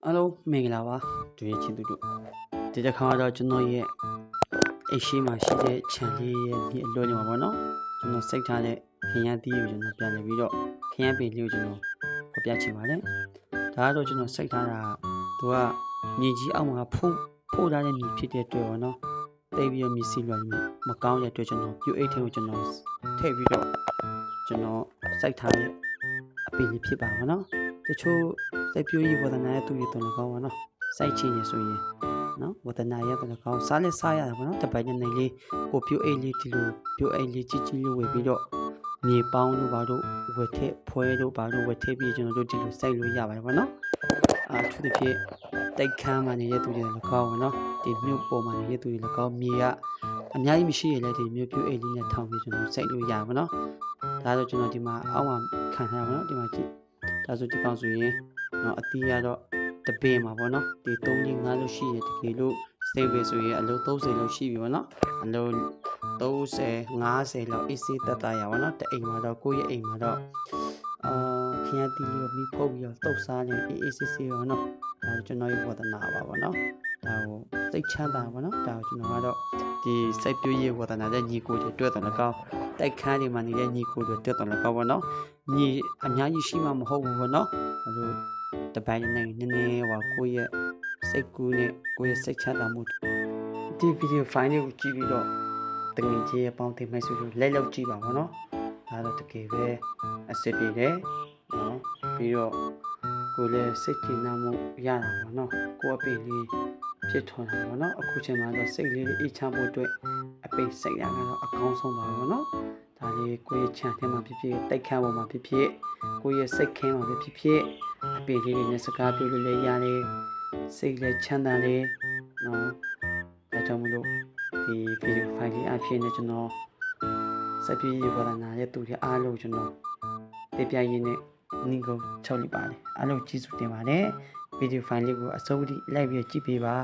Hello မင်္ဂလာပါတွေ့ရချင်းတို့ဒီတစ်ခါတော့ကျွန်တော်ရဲ့အိရှိမှာရှိတဲ့ခြံလေးရဲ့ဒီအလွတ်နေမှာပေါ့နော်ကျွန်တော်စိတ်ထားတဲ့ခရမ်းသီးကိုကျွန်တော်ပြန်လည်ပြီးတော့ခရမ်းပင်လေးကိုကျွန်တော်ဖော်ပြချင်ပါတယ်ဒါကတော့ကျွန်တော်စိတ်ထားတာသူကမြေကြီးအောက်မှာဖို့ထားတဲ့မြေဖြစ်တဲ့အတွက်ပေါ့နော်တိတ်ပြီးတော့မြေစီလွှမ်းမကောင်းတဲ့အတွက်ကျွန်တော်ပြုတ်အိတ်ထဲကိုကျွန်တော်ထည့်ပြီးတော့ကျွန်တော်စိတ်ထားတဲ့အပင်လေးဖြစ်ပါပါနော်တချို့စိုက်ပျိုးရေးဝဒနာရဲ့သူတွေတော်ကောင်းပါနော်စိုက်ချင်ရဆိုရင်နော်ဝဒနာရဲ့တော်ကောင်းစားလက်စားရတယ်ပေါ့နော်တပိုင်နေလေးကိုပြုတ်အိတ်လေးဒီလိုပြုတ်အိတ်လေးကြီးကြီးလေးဝယ်ပြီးတော့မြေပေါင်းတို့ဘာတို့ဝယ်ထည့်ဖွဲတို့ဘာတို့ဝယ်ထည့်ပြီးကျွန်တော်တို့ဒီလိုစိုက်လို့ရပါတယ်ပေါ့နော်သူတစ်ဖြစ်တိုက်ခမ်းမှနေတဲ့သူတွေလည်းကောင်းပါနော်ဒီမြို့ပေါ်မှာနေတဲ့သူတွေလည်းကောင်းမြေကအများကြီးမရှိရလေဒီမြို့ပြုတ်အိတ်လေးနဲ့ထောင်ပြီးကျွန်တော်စိုက်လို့ရပါနော်ဒါဆိုကျွန်တော်ဒီမှာအောက်မှာခံထားပါနော်ဒီမှာကြည့်ဒါဆိုဒီကောင်ဆိုရင်နော်အတီးရတော့တပင်မှာပေါ့နော်ဒီ3လေး5လို့ရှိရတကယ်လို့စိတ်ပဲဆိုရင်အလုံး30လို့ရှိပြီပေါ့နော်အလုံး30 50လောက်အေးစေးတက်တာရပါတော့တအိမ်မှာတော့ကိုယ့်ရဲ့အိမ်မှာတော့ခရမ်းတီးလေးကိုပြီးဖုတ်ပြီးတော့တုတ်စားနေအေးဆေးဆေးပါနော်ဒါကျွန်တော်ရဲ့ဝဒနာပါပေါ့နော်ဒါကိုစိတ်ချမ်းသာပါနော်ဒါကိုကျွန်တော်ကတော့ဒီစိတ်ပြည့်ရဲ့ဝဒနာတဲ့ညီကိုတွေတွေ့တယ်လည်းကောင်းတိုက်ခန်းတွေမှာနေတဲ့ညီကိုတွေတွေ့တယ်လည်းကောင်းပါနော်ညီအများကြီးရှိမှမဟုတ်ဘူးပေါ့နော်အဲ့လိုတပိုင်းနေနည်းနည်းဟောကိုယ့်ရဲ့စိတ်ကူးနဲ့ကိုယ့်ရဲ့စိတ်ချမ်းသာမှုဒီဗီဒီယိုဖိုင်လေးကိုကြည့်ပြီးတော့တကယ်ကြီးရဲ့ပေါင်းတင်မဲ့ဆိုလို့လက်လောက်ကြည့်ပါဘောနော်ဒါတော့တကယ်ပဲအစ်စ်ပြည့်တယ်နော်ပြီးတော့ကိုလည်းစိတ်ကြည်နာမှုရတာပေါ့နော်ကိုအပိလေးဖြစ်ထွန်းတာပေါ့နော်အခုချိန်မှာတော့စိတ်လေးအေးချမ်းဖို့အတွက်အပိစိတ်ရကတော့အကောင်းဆုံးပါပေါ့နော်ဒါလေးကိုရဲ့ခြံထဲမှာဖြစ်ဖြစ်တိုက်ခန်းပေါ်မှာဖြစ်ဖြစ်ကိုရဲ့စိတ်ခင်းမှာဖြစ်ဖြစ်အပိလေးတွေနဲ့စကားပြောလို့လည်းရတယ်စိတ်လည်းချမ်းသာတယ်နော်ဒါကြောင့်မလို့ဒီဗီဒီယိုဖိုင်လေးအဖြစ်နဲ့ကျွန်တော်စက်ပြေးဝါဒနာရဲ့သူတွေအားလုံးကျွန်တော်ပြပြရင်းနဲ့နီကိုချုပ်လိုက်ပါတယ်အားလုံးကျေးဇူးတင်ပါတယ်ဗီဒီယိုဖိုင်လေးကိုအဆုံးထိလိုက်ပြီးကြည့်ပေးပါ